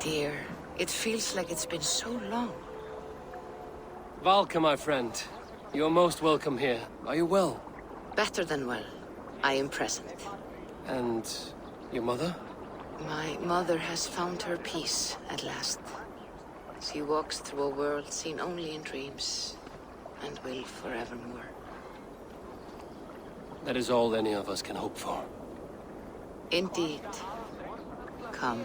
dear. It feels like it's been so long. Valka, my friend. You're most welcome here. Are you well? Better than well. I am present. And your mother? My mother has found her peace at last. She walks through a world seen only in dreams, and will forevermore. That is all any of us can hope for. Indeed. Come.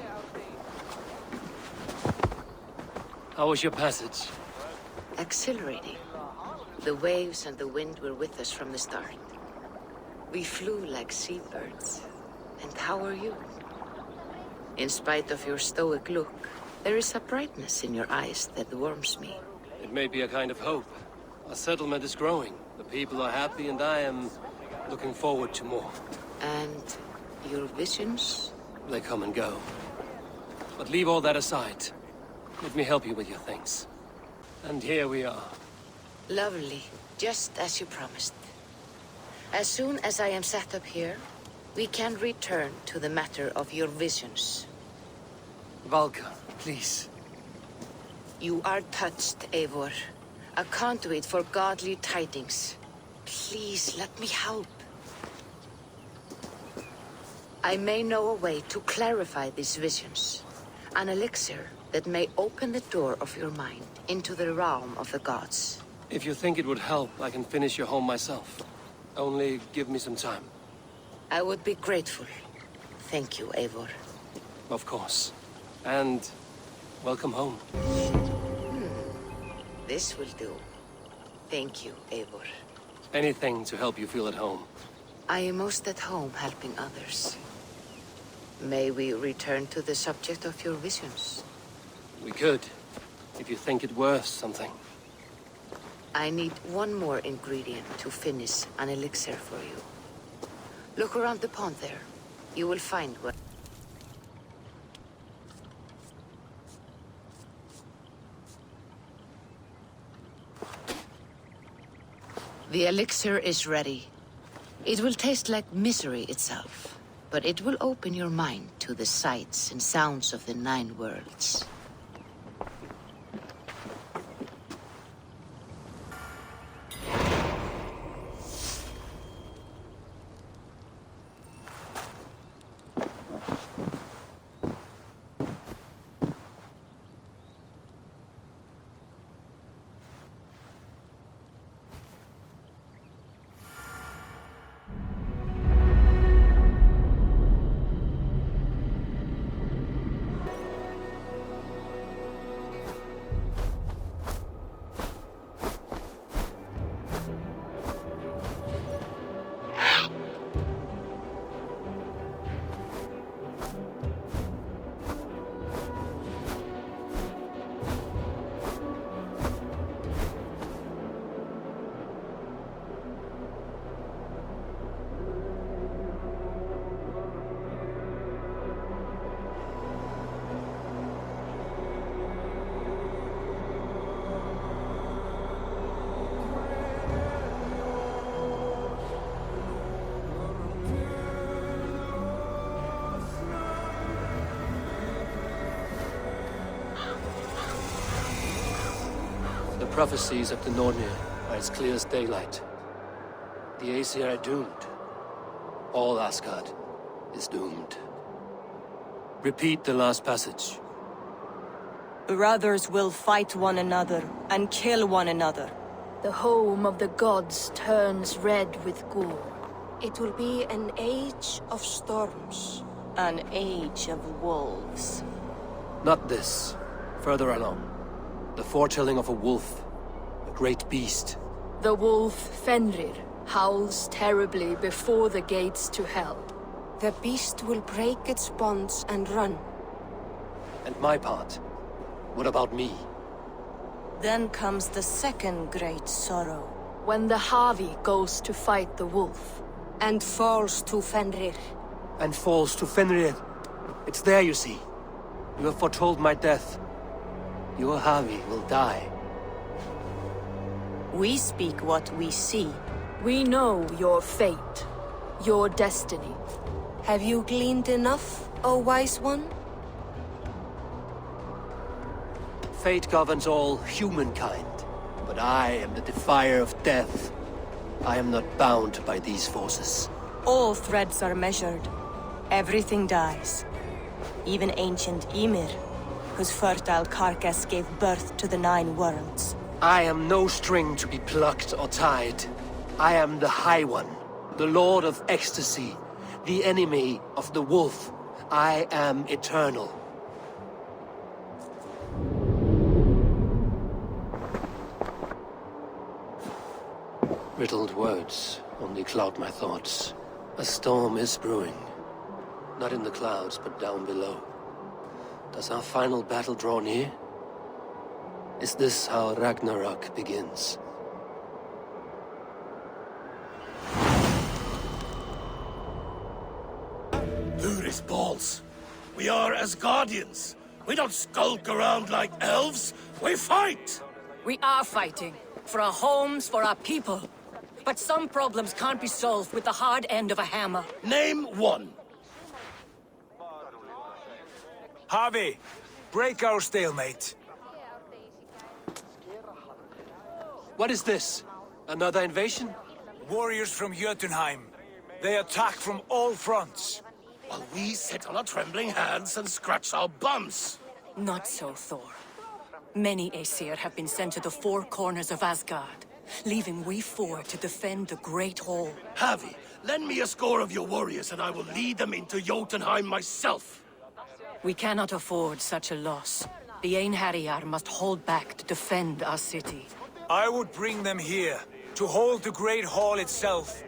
How was your passage? Exhilarating. The waves and the wind were with us from the start. We flew like seabirds. And how are you? In spite of your stoic look, there is a brightness in your eyes that warms me. It may be a kind of hope. Our settlement is growing. The people are happy and I am looking forward to more. And your visions? They come and go. But leave all that aside. Let me help you with your things. And here we are. Lovely. Just as you promised. As soon as I am set up here, we can return to the matter of your visions. Valka, please. You are touched, Eivor. A conduit for godly tidings. Please, let me help. I may know a way to clarify these visions. An elixir that may open the door of your mind into the realm of the gods. If you think it would help, I can finish your home myself. Only give me some time. I would be grateful. Thank you, Eivor. Of course. And welcome home. This will do. Thank you, Eivor. Anything to help you feel at home. I am most at home helping others. May we return to the subject of your visions? We could, if you think it worth something. I need one more ingredient to finish an elixir for you. Look around the pond there. You will find what... The elixir is ready. It will taste like misery itself, but it will open your mind to the sights and sounds of the 9 worlds. The prophecies of the Nornir are as clear as daylight. The Aesir are doomed. All Asgard is doomed. Repeat the last passage. Brothers will fight one another and kill one another. The home of the gods turns red with gore. It will be an age of storms. An age of wolves. Not this. Further along. The foretelling of a wolf. A great beast. The wolf Fenrir howls terribly before the gates to hell. The beast will break its bonds and run. And my part? What about me? Then comes the second great sorrow. When the Havi goes to fight the wolf. And falls to Fenrir. And falls to Fenrir. It's there, you see. You have foretold my death. Your Havi will die. We speak what we see. We know your fate, your destiny. Have you gleaned enough, O wise one? fate governs all humankind, but I am the defier of death. I am not bound by these forces. All threads are measured. Everything dies. Even ancient Ymir, whose fertile carcass gave birth to the 9 worlds. I am no string to be plucked or tied. I am the High One, the Lord of Ecstasy, the enemy of the Wolf. I am eternal. Riddled words only cloud my thoughts. A storm is brewing. Not in the clouds, but down below. Does our final battle draw near? Is this how Ragnarok begins? Who's balls? We are Asgardians. We don't skulk around like elves. We fight! We are fighting. For our homes, for our people. But some problems can't be solved with the hard end of a hammer. Name one. Harvey, break our stalemate. What is this? Another invasion? Warriors from Jotunheim. They attack from all fronts. While we sit on our trembling hands and scratch our bums. Not so, Thor. Many Aesir have been sent to the 4 corners of Asgard, leaving we 4 to defend the Great Hall. Havi, lend me a score of your warriors and I will lead them into Jotunheim myself. We cannot afford such a loss. The Einherjar must hold back to defend our city. I would bring them here, to hold the Great Hall itself.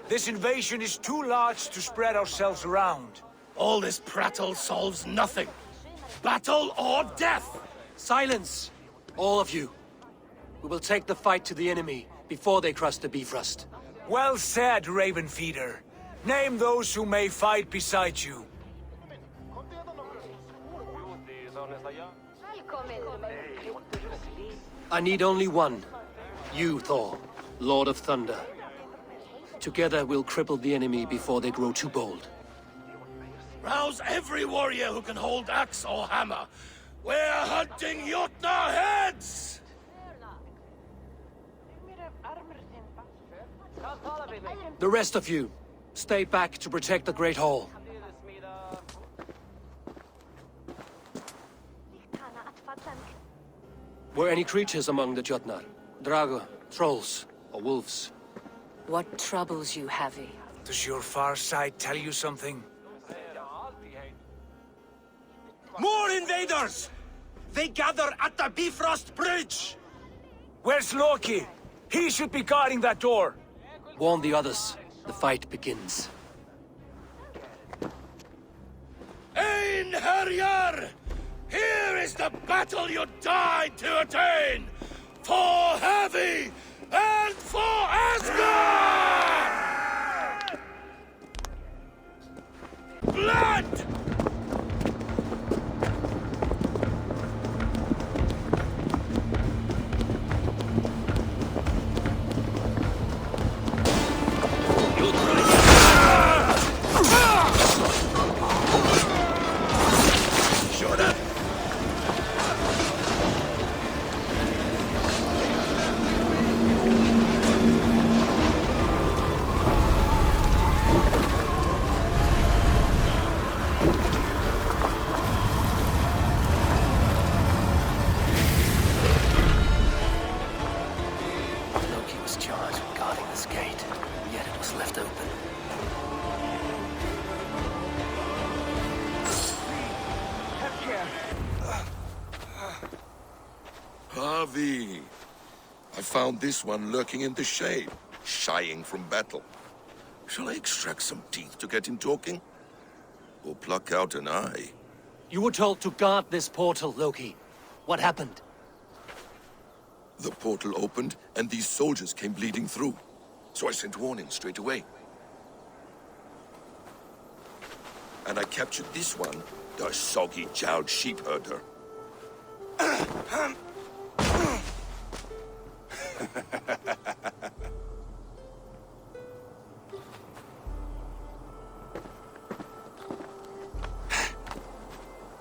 This invasion is too large to spread ourselves around. All this prattle solves nothing. Battle or death! Silence! All of you. We will take the fight to the enemy before they cross the Bifrost. Well said, Ravenfeeder. Name those who may fight beside you. I need only one. You, Thor, Lord of Thunder. Together we'll cripple the enemy before they grow too bold. Rouse every warrior who can hold axe or hammer. We're hunting Jotnar heads! The rest of you, stay back to protect the Great Hall. Were any creatures among the Jotnar? Drago, trolls, or wolves? What troubles you, Havi? Does your far side tell you something? More invaders! They gather at the Bifrost Bridge! Where's Loki? He should be guarding that door. Warn the others. The fight begins. Einherjar! Here is the battle you died to attain! For Havi and for Asgard! Blood! Loki was charged with guarding this gate, yet it was left open. Harvey! I found this one lurking in the shade, shying from battle. Shall I extract some teeth to get him talking? Or pluck out an eye? You were told to guard this portal, Loki. What happened? The portal opened, and these soldiers came bleeding through. So I sent warning straight away. And I captured this one, the soggy-jowled sheep herder.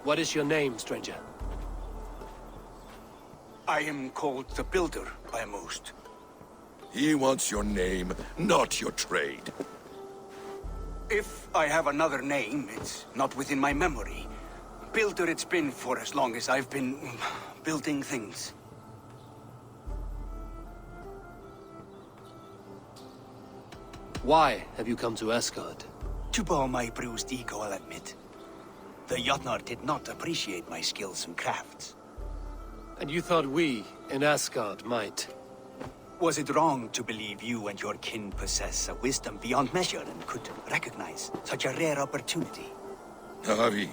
What is your name, stranger? I am called the Builder by most. He wants your name, not your trade. If I have another name, it's not within my memory. Builder it's been for as long as I've been building things. Why have you come to Asgard? To bow my bruised ego, I'll admit. The Jotnar did not appreciate my skills and crafts. And you thought we, in Asgard, might? Was it wrong to believe you and your kin possess a wisdom beyond measure and could recognize such a rare opportunity? Harvey,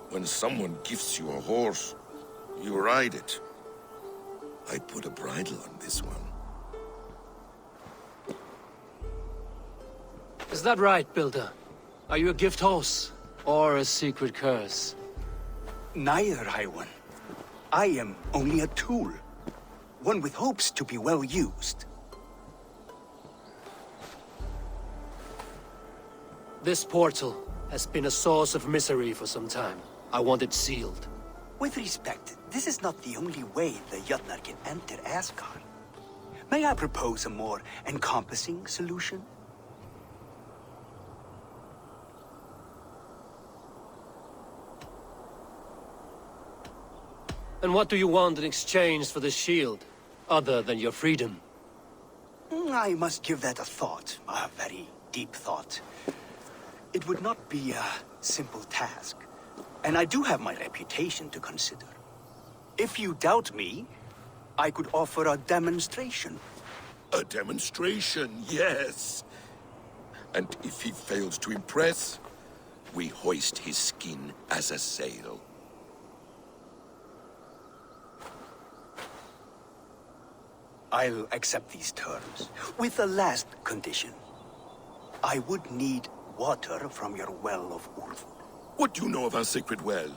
when someone gifts you a horse, you ride it. I put a bridle on this one. Is that right, Builder? Are you a gift horse? Or a secret curse? Neither, High One. I am only a tool. One with hopes to be well used. This portal has been a source of misery for some time. I want it sealed. With respect, this is not the only way the Jotnar can enter Asgard. May I propose a more encompassing solution? And what do you want in exchange for the shield, other than your freedom? I must give that a thought, a very deep thought. It would not be a simple task, and I do have my reputation to consider. If you doubt me, I could offer a demonstration. A demonstration, yes. And if he fails to impress, we hoist his skin as a sail. I'll accept these terms, with a last condition. I would need water from your well of Urd. What do you know of our sacred well?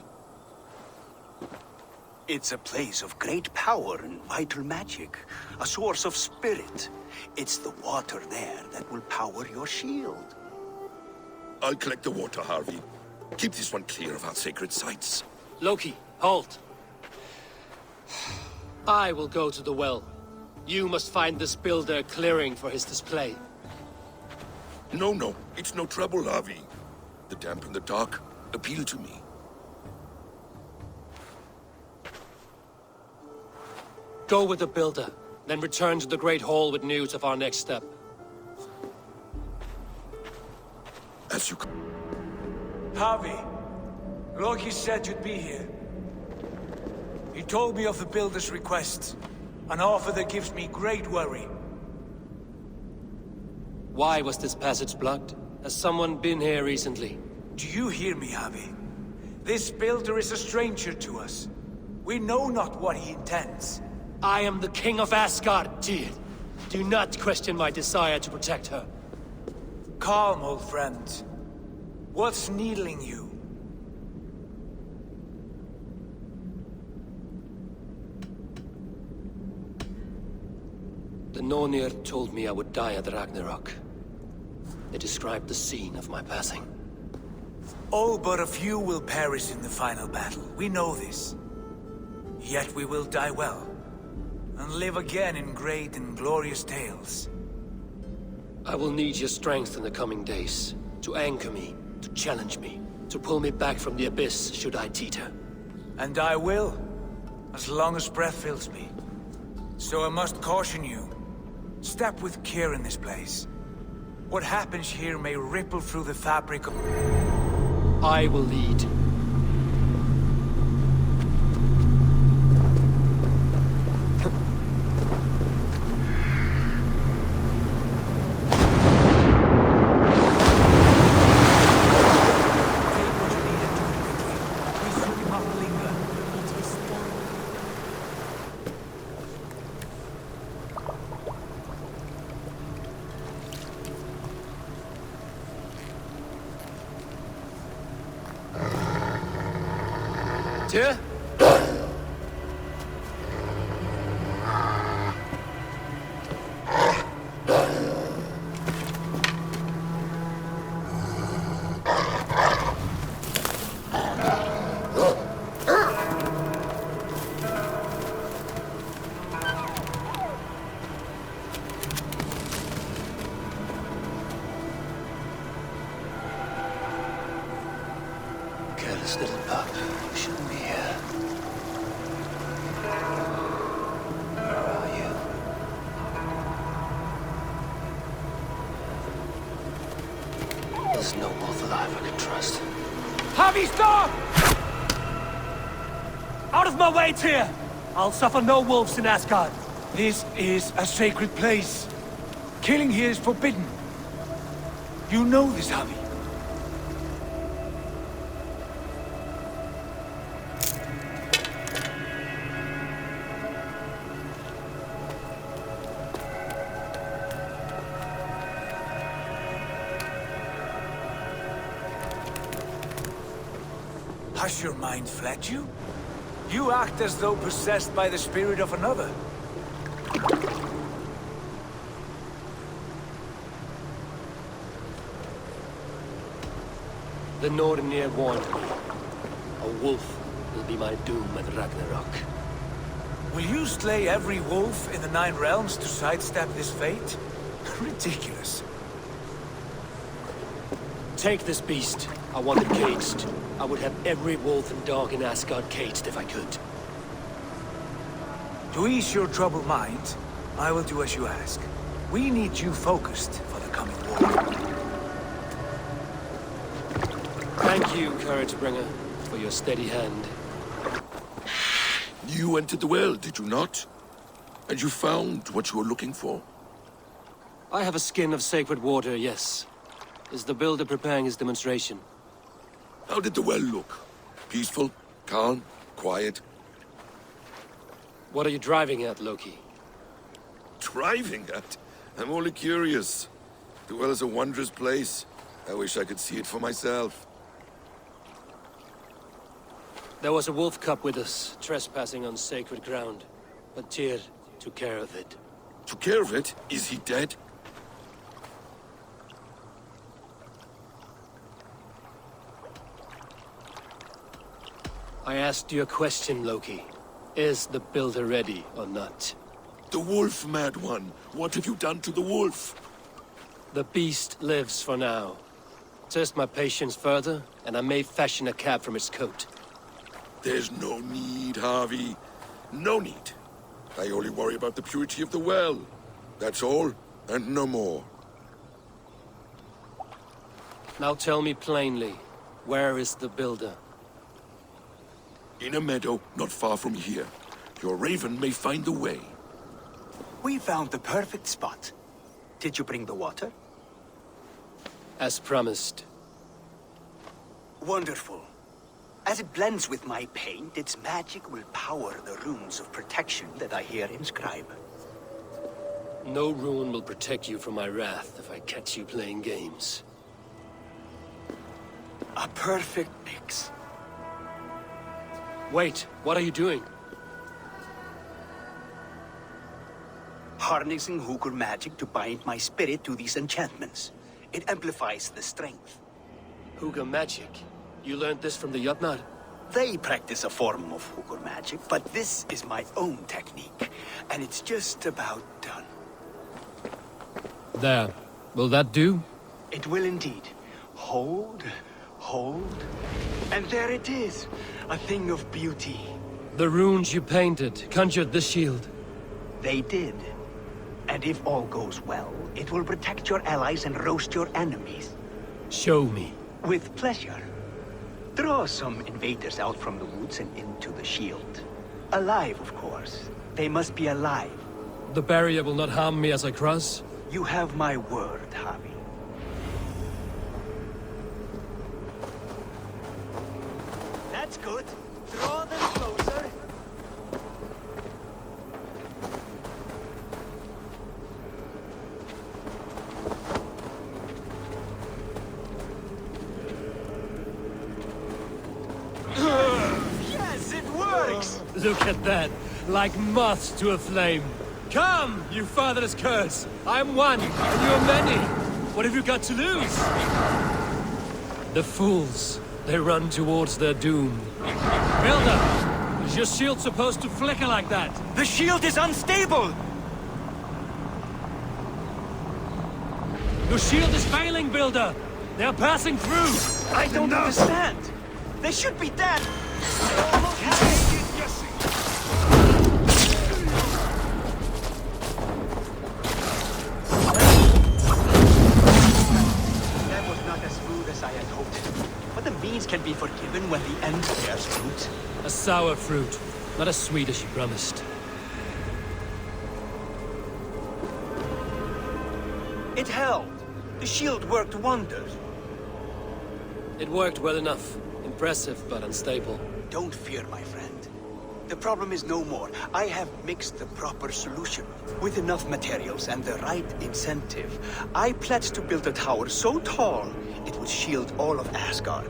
It's a place of great power and vital magic, a source of spirit. It's the water there that will power your shield. I'll collect the water, Harvey. Keep this one clear of our sacred sites. Loki, halt! I will go to the well. You must find this builder clearing for his display. No, it's no trouble, Harvey. The damp and the dark appeal to me. Go with the builder, then return to the Great Hall with news of our next step. As you... Harvey, Loki said you'd be here. He told me of the Builder's request, an offer that gives me great worry. Why was this passage blocked? Has someone been here recently? Do you hear me, Harvey? This Builder is a stranger to us. We know not what he intends. I am the King of Asgard, Tyr. Do not question my desire to protect her. Calm, old friend. What's needling you? The Nornir told me I would die at Ragnarok. They described the scene of my passing. All but a few will perish in the final battle. We know this. Yet we will die well, and live again in great and glorious tales. I will need your strength in the coming days, to anchor me, to challenge me, to pull me back from the abyss should I teeter. And I will, as long as breath fills me. So I must caution you. Step with care in this place. What happens here may ripple through the fabric of... I will lead. Tyr? This little pup shouldn't be here. Where are you? There's no wolf alive I can trust. Javi, stop! Out of my way, Tyr! I'll suffer no wolves in Asgard. This is a sacred place. Killing here is forbidden. You know this, Javi. Has your mind fled you? You act as though possessed by the spirit of another. The Nornir warned me. A wolf will be my doom at Ragnarok. Will you slay every wolf in the Nine Realms to sidestep this fate? Ridiculous. Take this beast. I want it caged. I would have every wolf and dog in Asgard caged if I could. To ease your troubled mind, I will do as you ask. We need you focused for the coming war. Thank you, Couragebringer, for your steady hand. You entered the well, did you not? And you found what you were looking for? I have a skin of sacred water, yes. Is the builder preparing his demonstration? How did the well look? Peaceful? Calm? Quiet? What are you driving at, Loki? Driving at? I'm only curious. The well is a wondrous place. I wish I could see it for myself. There was a wolf cub with us, trespassing on sacred ground. But Tyr took care of it. Took care of it? Is he dead? I asked you a question, Loki. Is the builder ready or not? The wolf, mad one. What have you done to the wolf? The beast lives for now. Test my patience further, and I may fashion a cap from its coat. There's no need, Harvey. No need. I only worry about the purity of the well. That's all, and no more. Now tell me plainly, where is the builder? In a meadow not far from here. Your raven may find the way. We found the perfect spot. Did you bring the water? As promised. Wonderful. As it blends with my paint, its magic will power the runes of protection that I hear inscribe. No rune will protect you from my wrath if I catch you playing games. A perfect mix. Wait, what are you doing? Harnessing Hugr magic to bind my spirit to these enchantments. It amplifies the strength. Hugr magic? You learned this from the Jotnar? They practice a form of Hugr magic, but this is my own technique, and it's just about done. There. Will that do? It will indeed. Hold, hold, and there it is, a thing of beauty. The runes you painted conjured the shield. They did. And if all goes well, it will protect your allies and roast your enemies. Show me. With pleasure. Draw some invaders out from the woods and into the shield. Alive, of course. They must be alive. The barrier will not harm me as I cross? You have my word, Javi. That's good. Draw them closer. Yes, it works! Look at that. Like moths to a flame. Come, you fatherless curse! I am one, and you are many! What have you got to lose? The fools. They run towards their doom. Builder! Is your shield supposed to flicker like that? The shield is unstable! Your shield is failing, Builder! They are passing through! I don't understand! They should be dead! That was not as smooth as I had hoped. But the means can be forgiven when the end bears fruit. A sour fruit, not as sweet as you promised. It held. The shield worked wonders. It worked well enough. Impressive, but unstable. Don't fear, my friend. The problem is no more. I have mixed the proper solution. With enough materials and the right incentive, I pledge to build a tower so tall, it would shield all of Asgard.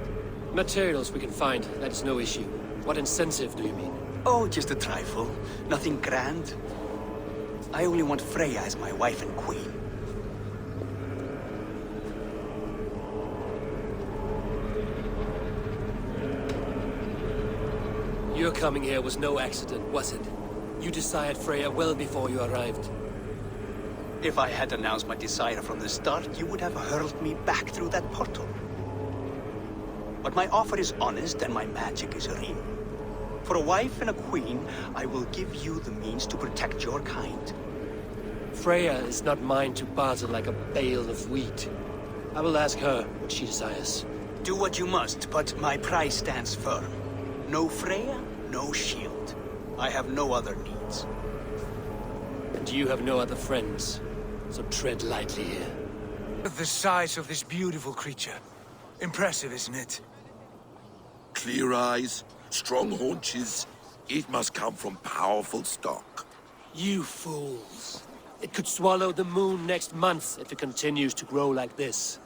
Materials we can find, that's no issue. What incentive do you mean? Oh, just a trifle. Nothing grand. I only want Freya as my wife and queen. Your coming here was no accident, was it? You desired Freya well before you arrived. If I had announced my desire from the start, you would have hurled me back through that portal. But my offer is honest and my magic is real. For a wife and a queen, I will give you the means to protect your kind. Freya is not mine to barter like a bale of wheat. I will ask her what she desires. Do what you must, but my price stands firm. No Freya, no shield. I have no other needs. And you have no other friends, so tread lightly here. The size of this beautiful creature. Impressive, isn't it? Clear eyes, strong haunches. It must come from powerful stock. You fools. It could swallow the moon next month if it continues to grow like this.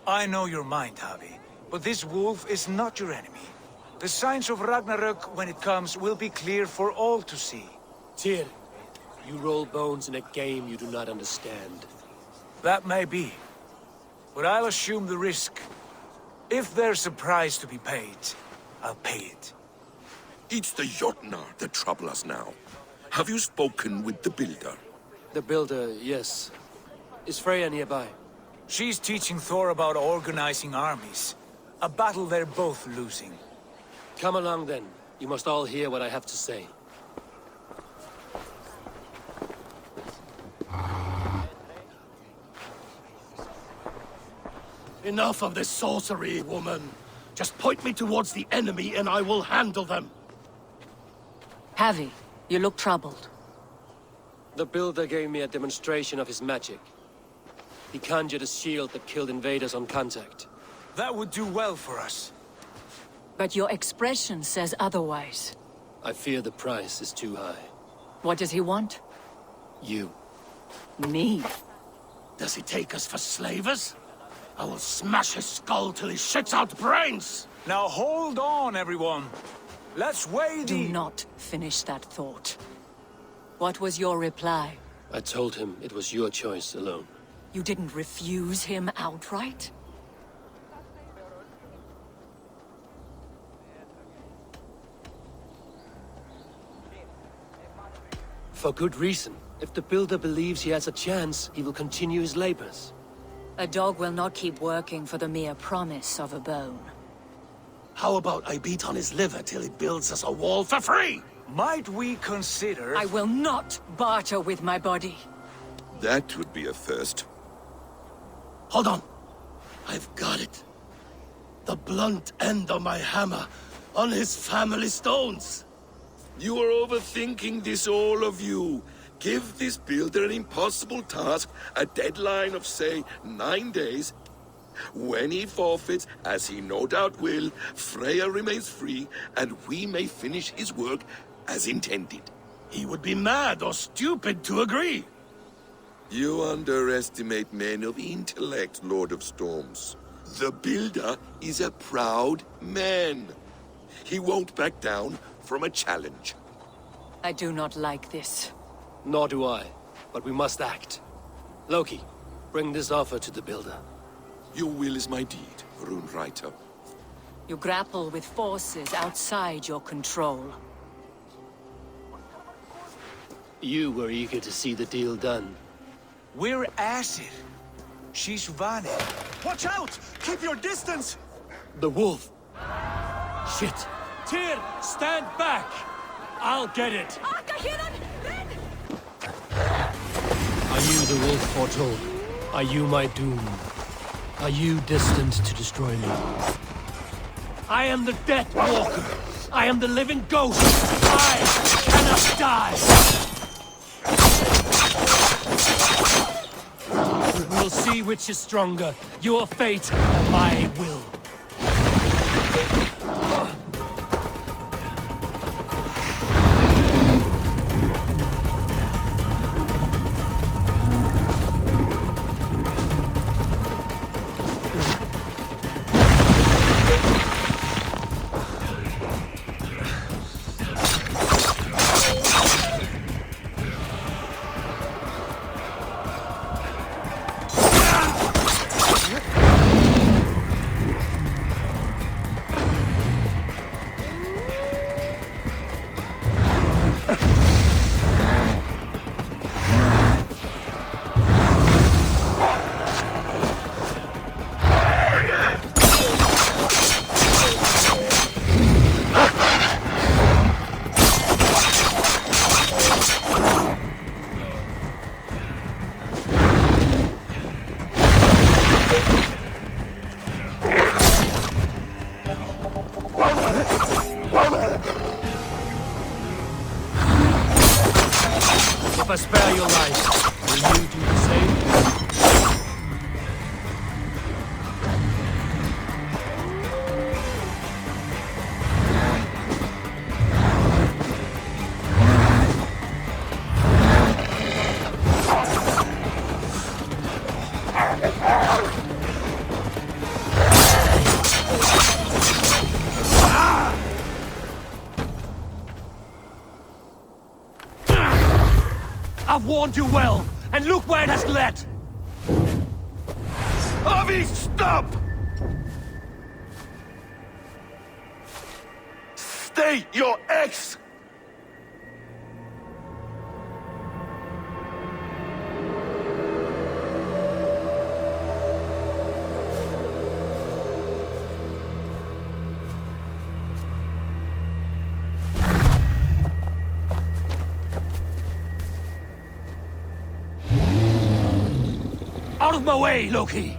I know your mind, Javi, but this wolf is not your enemy. The signs of Ragnarök, when it comes, will be clear for all to see. Tyr, you roll bones in a game you do not understand. That may be, but I'll assume the risk. If there's a price to be paid, I'll pay it. It's the Jotnar that trouble us now. Have you spoken with the Builder? The Builder, yes. Is Freya nearby? She's teaching Thor about organizing armies. A battle they're both losing. Come along then. You must all hear what I have to say. Enough of this sorcery, woman. Just point me towards the enemy and I will handle them. Javi, you look troubled. The Builder gave me a demonstration of his magic. He conjured a shield that killed invaders on contact. That would do well for us. But your expression says otherwise. I fear the price is too high. What does he want? You. Me? Does he take us for slavers? I will smash his skull till he shits out brains! Now hold on, everyone. Let's weigh Do the... not finish that thought. What was your reply? I told him it was your choice alone. You didn't refuse him outright? For good reason. If the Builder believes he has a chance, he will continue his labors. A dog will not keep working for the mere promise of a bone. How about I beat on his liver till he builds us a wall for free? Might we consider... I will not barter with my body. That would be a first. Hold on. I've got it. The blunt end of my hammer on his family stones. You are overthinking this, all of you. Give this Builder an impossible task, a deadline of, say, 9 days. When he forfeits, as he no doubt will, Freya remains free, and we may finish his work as intended. He would be mad or stupid to agree. You underestimate men of intellect, Lord of Storms. The Builder is a proud man. He won't back down from a challenge. I do not like this. Nor do I, but we must act. Loki, bring this offer to the Builder. Your will is my deed, Rune Writer. You grapple with forces outside your control. You were eager to see the deal done. We're Acid. She's Vane. Watch out! Keep your distance! The wolf! Shit! Tyr, stand back! I'll get it! Are you the wolf foretold? Are you my doom? Are you destined to destroy me? I am the Death Walker! I am the living ghost! I cannot die! We'll see which is stronger, your fate or my will. If I spare your life, will you do the same? I've warned you well, and look where it has led! Avi, stop! Stay your ex! Out of my way, Loki!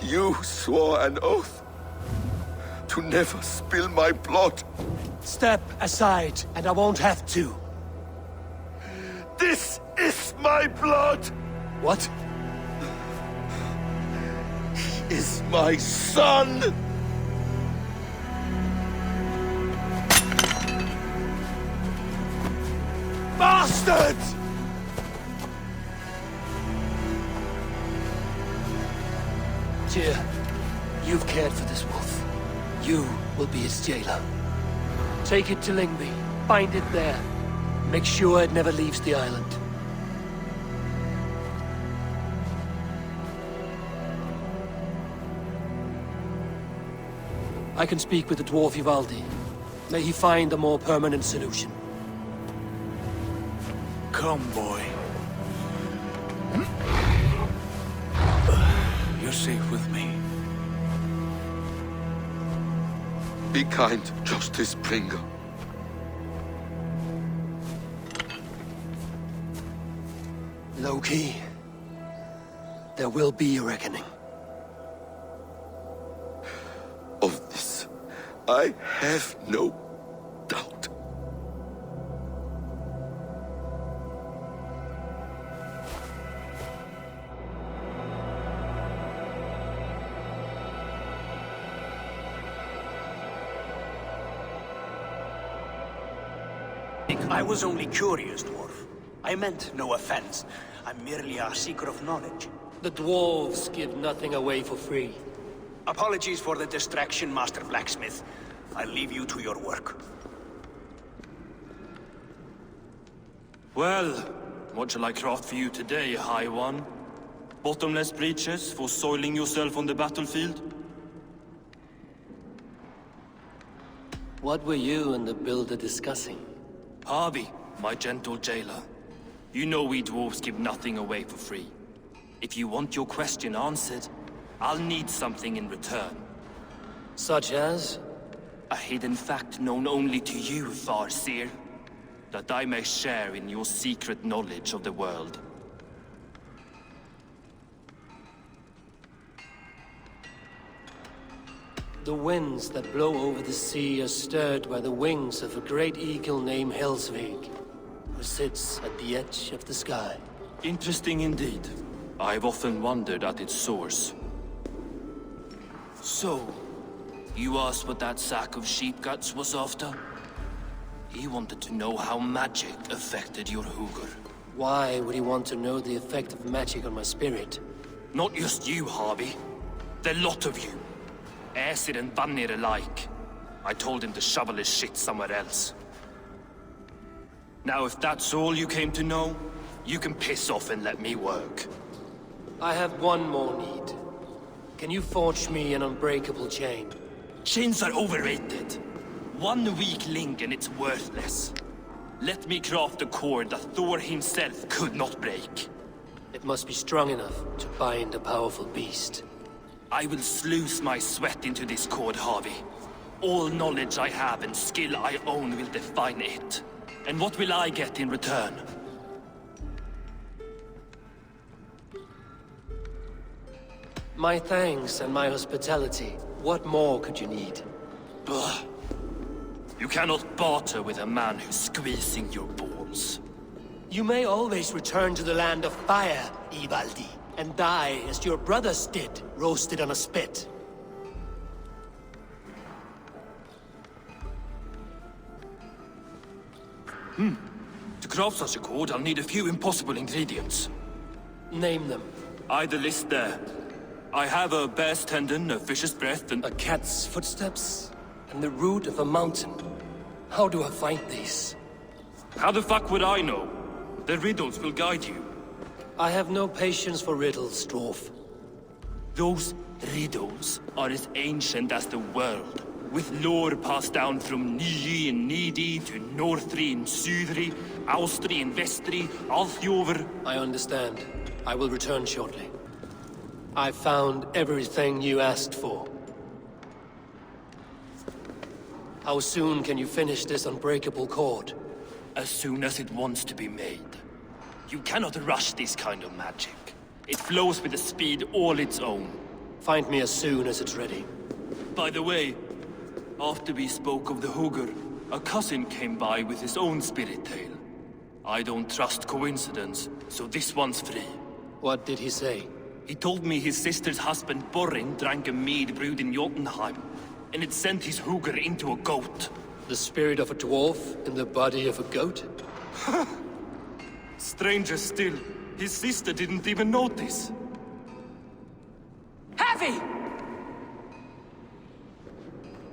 You swore an oath to never spill my blood. Step aside, and I won't have to. This is my blood! What? He is my son! Bastard! Tyr, you've cared for this wolf. You will be its jailer. Take it to Lingby, bind it there. Make sure it never leaves the island. I can speak with the dwarf Ivaldi. May he find a more permanent solution. Come, boy. You're safe with me. Be kind, Justice Bringer. Loki, there will be a reckoning. Of this, I have no doubt. I was only curious, dwarf. I meant no offense. I'm merely a seeker of knowledge. The dwarves give nothing away for free. Apologies for the distraction, Master Blacksmith. I'll leave you to your work. Well, what shall I craft for you today, High One? Bottomless breeches for soiling yourself on the battlefield? What were you and the builder discussing? Harvey, my gentle jailer. You know we dwarves give nothing away for free. If you want your question answered, I'll need something in return. Such as? A hidden fact known only to you, Farseer. That I may share in your secret knowledge of the world. The winds that blow over the sea are stirred by the wings of a great eagle named Helsvig, who sits at the edge of the sky. Interesting indeed. I've often wondered at its source. So, you asked what that sack of sheep guts was after? He wanted to know how magic affected your Hugr. Why would he want to know the effect of magic on my spirit? Not just you, Harvey. The lot of you. Aesir and Vanir alike. I told him to shovel his shit somewhere else. Now, if that's all you came to know, you can piss off and let me work. I have one more need. Can you forge me an unbreakable chain? Chains are overrated. One weak link and it's worthless. Let me craft a cord that Thor himself could not break. It must be strong enough to bind a powerful beast. I will sluice my sweat into this cord, Harvey. All knowledge I have and skill I own will define it. And what will I get in return? My thanks and my hospitality. What more could you need? Ugh. You cannot barter with a man who's squeezing your balls. You may always return to the land of fire, Ivaldi, and die as your brothers did, roasted on a spit. To craft such a cord, I'll need a few impossible ingredients. Name them. The list there. I have a bear's tendon, a fish's breath, and A cat's footsteps, and the root of a mountain. How do I find these? how the fuck would I know? The riddles will guide you. I have no patience for riddles, dwarf. Those riddles are as ancient as the world, with lore passed down from Niji and Nidi to Northri and Sudri, Austri and Vestri, Althjover. I understand. I will return shortly. I found everything you asked for. How soon can you finish this unbreakable cord? As soon as it wants to be made. You cannot rush this kind of magic. It flows with a speed all its own. Find me as soon as it's ready. By the way, after we spoke of the Hugr, a cousin came by with his own spirit tale. I don't trust coincidence, so this one's free. What did he say? He told me his sister's husband Borin drank a mead brewed in Jotunheim, and it sent his Hugr into a goat. The spirit of a dwarf in the body of a goat? Stranger still, his sister didn't even notice. Heavy!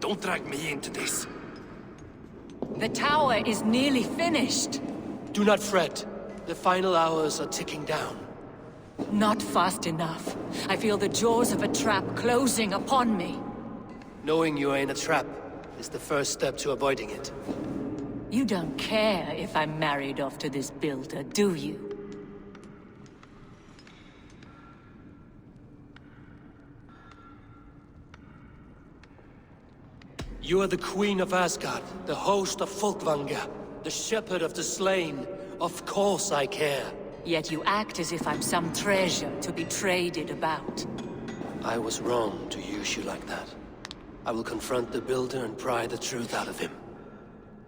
Don't drag me into this. The tower is nearly finished. Do not fret. The final hours are ticking down. Not fast enough. I feel the jaws of a trap closing upon me. Knowing you are in a trap is the first step to avoiding it. You don't care if I'm married off to this builder, do you? You are the Queen of Asgard, the host of Folkvanga, the shepherd of the slain. Of course I care. Yet you act as if I'm some treasure to be traded about. I was wrong to use you like that. I will confront the builder and pry the truth out of him.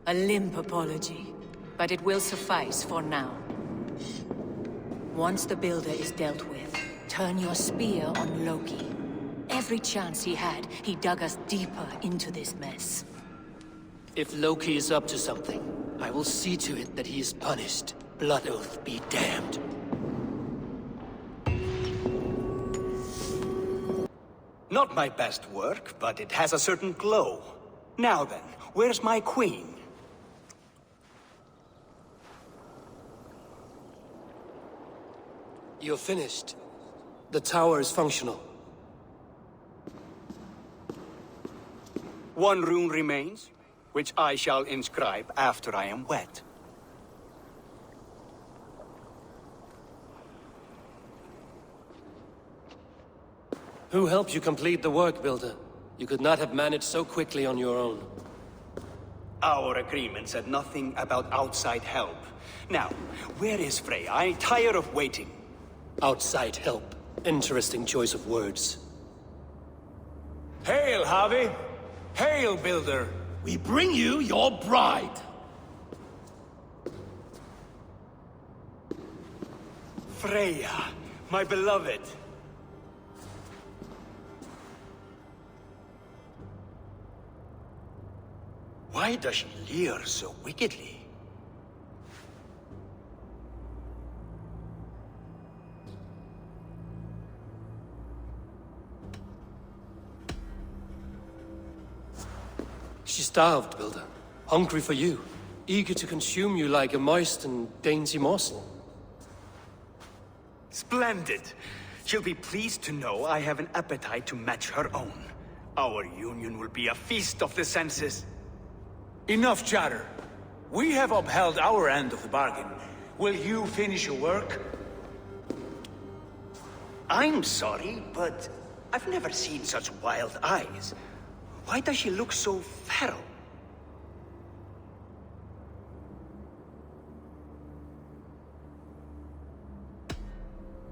A limp apology, but it will suffice for now. Once the builder is dealt with, turn your spear on Loki. Every chance he had, he dug us deeper into this mess. If Loki is up to something, I will see to it that he is punished. Blood Oath be damned. Not my best work, but it has a certain glow. Now then, where's my queen? You're finished. The tower is functional. One rune remains, which I shall inscribe after I am wed. Who helped you complete the work, Builder? You could not have managed so quickly on your own. Our agreement said nothing about outside help. Now, where is Freya? I'm tired of waiting. Outside help. Interesting choice of words. Hail, Javi! Hail, Builder! We bring you your bride. Freya, my beloved. Why does she leer so wickedly? She starved, Builder. Hungry for you. Eager to consume you like a moist and dainty morsel. Splendid. She'll be pleased to know I have an appetite to match her own. Our union will be a feast of the senses. Enough chatter. We have upheld our end of the bargain. Will you finish your work? I'm sorry, but I've never seen such wild eyes. Why does she look so feral?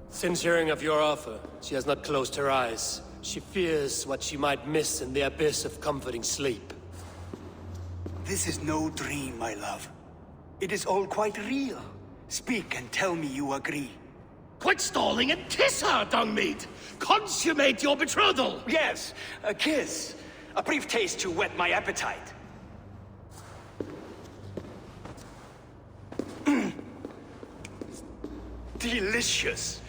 Since hearing of your offer, she has not closed her eyes. She fears what she might miss in the abyss of comforting sleep. This is no dream, my love. It is all quite real. Speak and tell me you agree. Quit stalling and kiss her, Dungmeat! Consummate your betrothal! Yes, a kiss. A brief taste to whet my appetite. Delicious.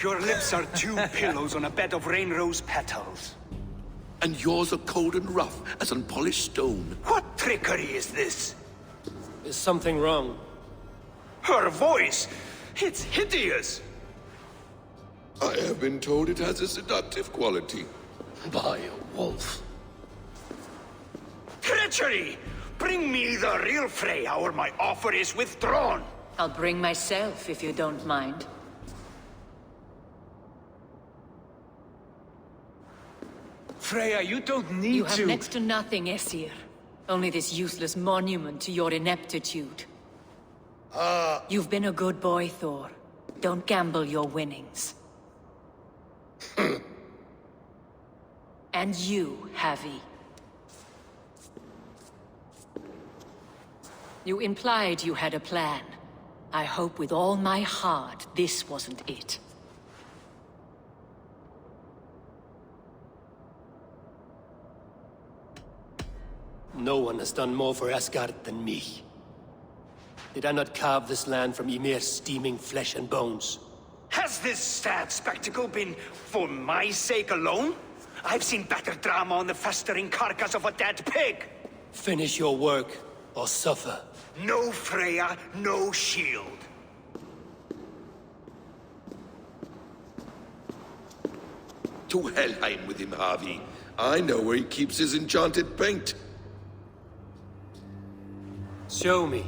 Your lips are two pillows on a bed of rain rose petals. And yours are cold and rough as unpolished stone. What trickery is this? Is something wrong? Her voice! It's hideous! I have been told it has a seductive quality. By a wolf. Treachery! Bring me the real Freya or my offer is withdrawn! I'll bring myself if you don't mind. Freya, you don't need You have to... next to nothing, Aesir. Only this useless monument to your ineptitude. You've been a good boy, Thor. Don't gamble your winnings. And you, Javi. You implied you had a plan. I hope with all my heart this wasn't it. No one has done more for Asgard than me. Did I not carve this land from Ymir's steaming flesh and bones? Has this sad spectacle been for my sake alone? I've seen better drama on the festering carcass of a dead pig! Finish your work, or suffer. No Freya, no shield. To Helheim with him, Harvey. I know where he keeps his enchanted paint. Show me.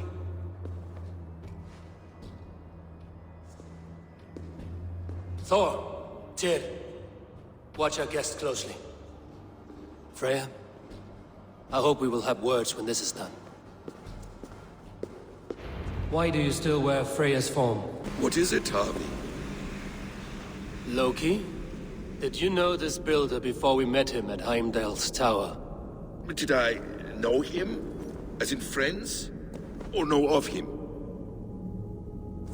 Thor, Tyr, watch our guest closely. Freya, I hope we will have words when this is done. Why do you still wear Freya's form? What is it, Harvey? Loki? Did you know this builder before we met him at Heimdall's tower? Did I know him? As in friends? Or know of him?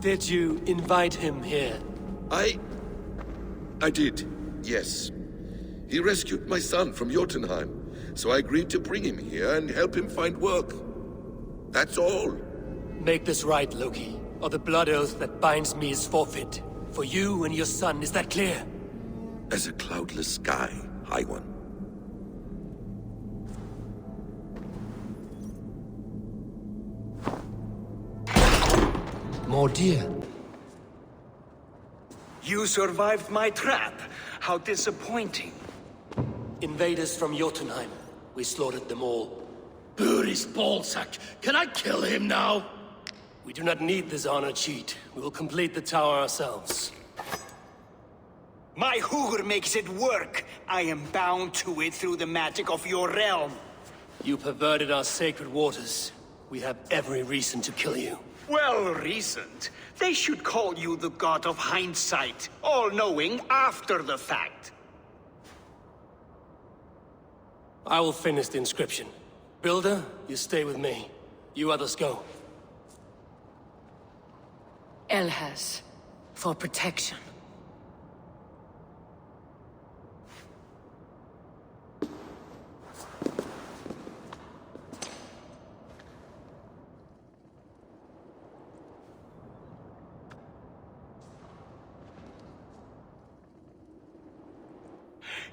Did you invite him here? I did, yes. He rescued my son from Jotunheim, so I agreed to bring him here and help him find work. That's all. Make this right, Loki, or the blood oath that binds me is forfeit. For you and your son, is that clear? As a cloudless sky, High One. More deer. You survived my trap. How disappointing. Invaders from Jotunheim. We slaughtered them all. Buri's ballsack. Can I kill him now? We do not need this honor cheat. We will complete the tower ourselves. My Hugr makes it work. I am bound to it through the magic of your realm. You perverted our sacred waters. We have every reason to kill you. Well reasoned. They should call you the god of hindsight, all-knowing after the fact. I will finish the inscription. Builder, you stay with me. You others go. Elhaz, for protection.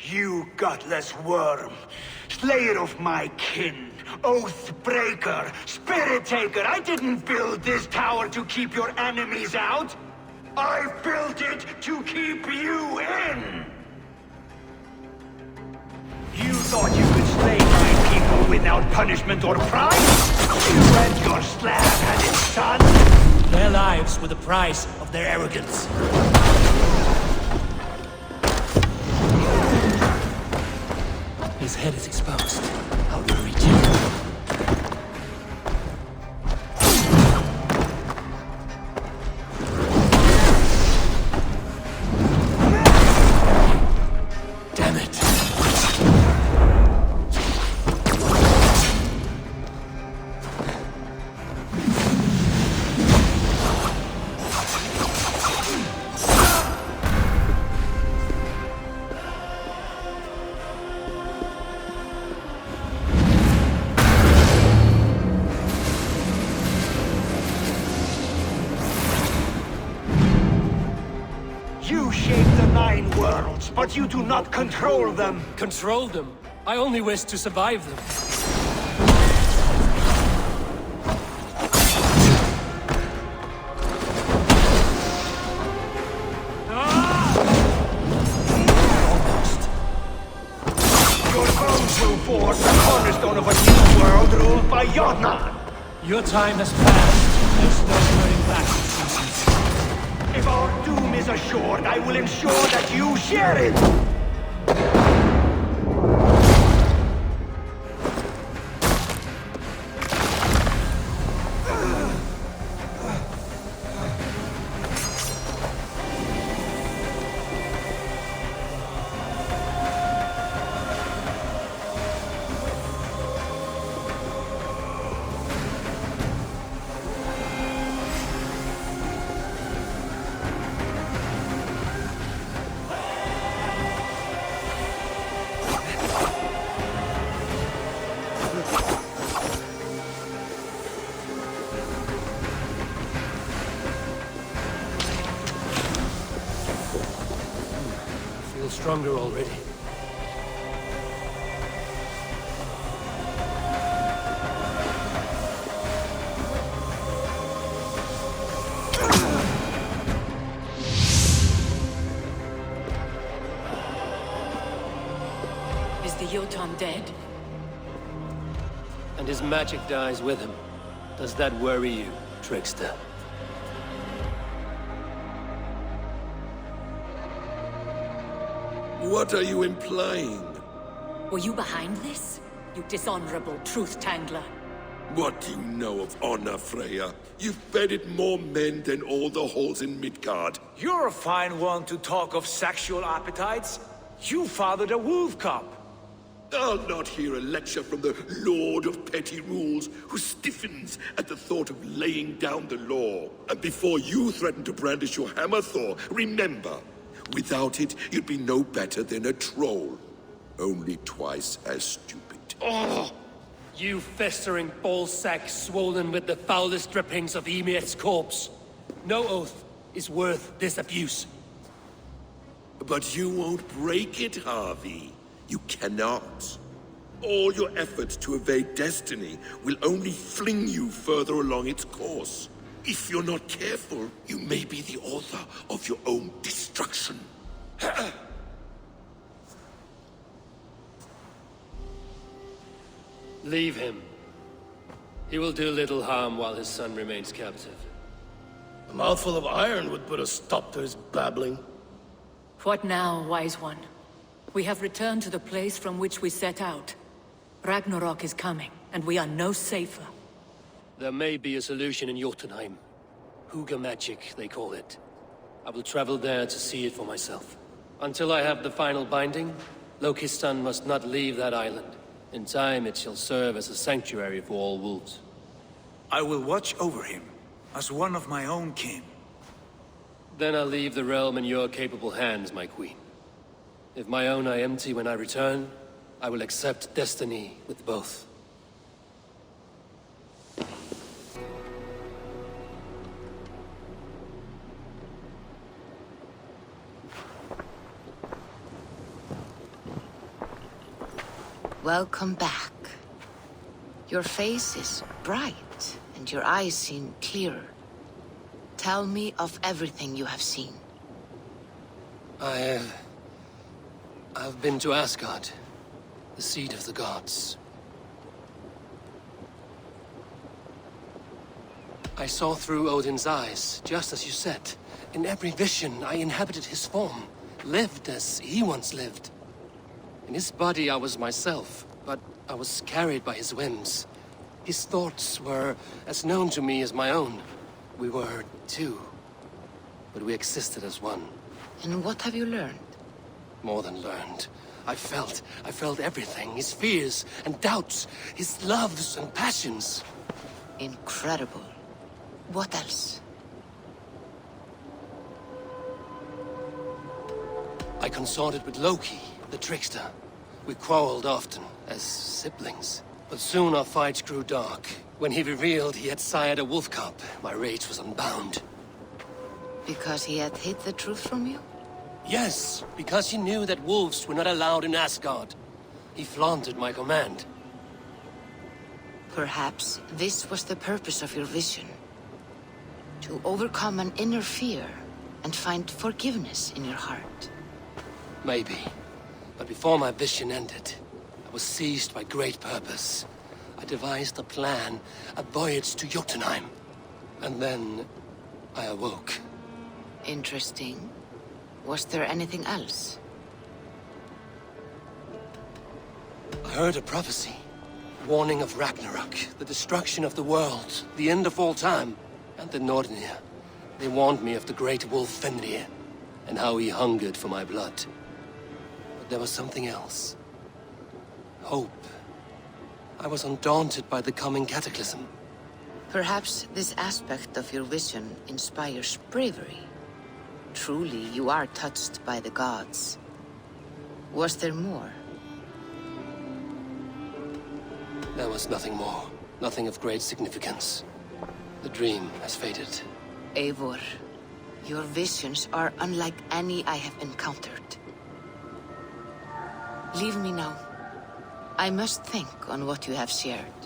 You gutless worm, slayer of my kin, oath breaker, spirit taker, I didn't build this tower to keep your enemies out. I built it to keep you in! You thought you could slay my people without punishment or prize? You and your slab-headed son? Their lives were the price of their arrogance. His head is exposed. I'll reach you. Damn it. You shape the 9 worlds, but you do not control them. Control them? I only wish to survive them. Almost. Your bones will form the cornerstone of a new world ruled by Yodna. Your time has passed. There's no turning back. If our doom is assured, I will ensure that you share it! Stronger already. Is the Jotun dead? And his magic dies with him. Does that worry you, trickster? What are you implying? Were you behind this? You dishonorable truth-tangler. What do you know of honor, Freya? You've bedded more men than all the halls in Midgard. You're a fine one to talk of sexual appetites. You fathered a wolf cub. I'll not hear a lecture from the Lord of Petty Rules, who stiffens at the thought of laying down the law. And before you threaten to brandish your hammer, Thor, remember, without it, you'd be no better than a troll. Only twice as stupid. Oh! You festering ballsack swollen with the foulest drippings of Ymir's corpse. No oath is worth this abuse. But you won't break it, Harvey. You cannot. All your efforts to evade destiny will only fling you further along its course. If you're not careful, you may be the author of your own destruction. Leave him. He will do little harm while his son remains captive. A mouthful of iron would put a stop to his babbling. What now, Wise One? We have returned to the place from which we set out. Ragnarok is coming, and we are no safer. There may be a solution in Jotunheim. Huga magic, they call it. I will travel there to see it for myself. Until I have the final binding, Loki's son must not leave that island. In time, it shall serve as a sanctuary for all wolves. I will watch over him, as one of my own kin. Then I'll leave the realm in your capable hands, my queen. If my own are empty when I return, I will accept destiny with both. Welcome back. Your face is bright, and your eyes seem clearer. Tell me of everything you have seen. I've been to Asgard, the seat of the gods. I saw through Odin's eyes, just as you said. In every vision, I inhabited his form, lived as he once lived. In his body, I was myself, but I was carried by his whims. His thoughts were as known to me as my own. We were two, but we existed as one. And what have you learned? More than learned. I felt everything. His fears and doubts, his loves and passions. Incredible. What else? I consorted with Loki, the trickster. We quarreled often, as siblings. But soon our fights grew dark. When he revealed he had sired a wolf cub, my rage was unbound. Because he had hid the truth from you? Yes, because he knew that wolves were not allowed in Asgard. He flaunted my command. Perhaps this was the purpose of your vision. To overcome an inner fear and find forgiveness in your heart. Maybe. But before my vision ended, I was seized by great purpose. I devised a plan, a voyage to Jotunheim. And then I awoke. Interesting. Was there anything else? I heard a prophecy. Warning of Ragnarok, the destruction of the world, the end of all time. And the Nornir. They warned me of the great wolf Fenrir, and how he hungered for my blood. But there was something else. Hope. I was undaunted by the coming cataclysm. Perhaps this aspect of your vision inspires bravery. Truly, you are touched by the gods. Was there more? There was nothing more. Nothing of great significance. The dream has faded. Eivor, your visions are unlike any I have encountered. Leave me now. I must think on what you have shared.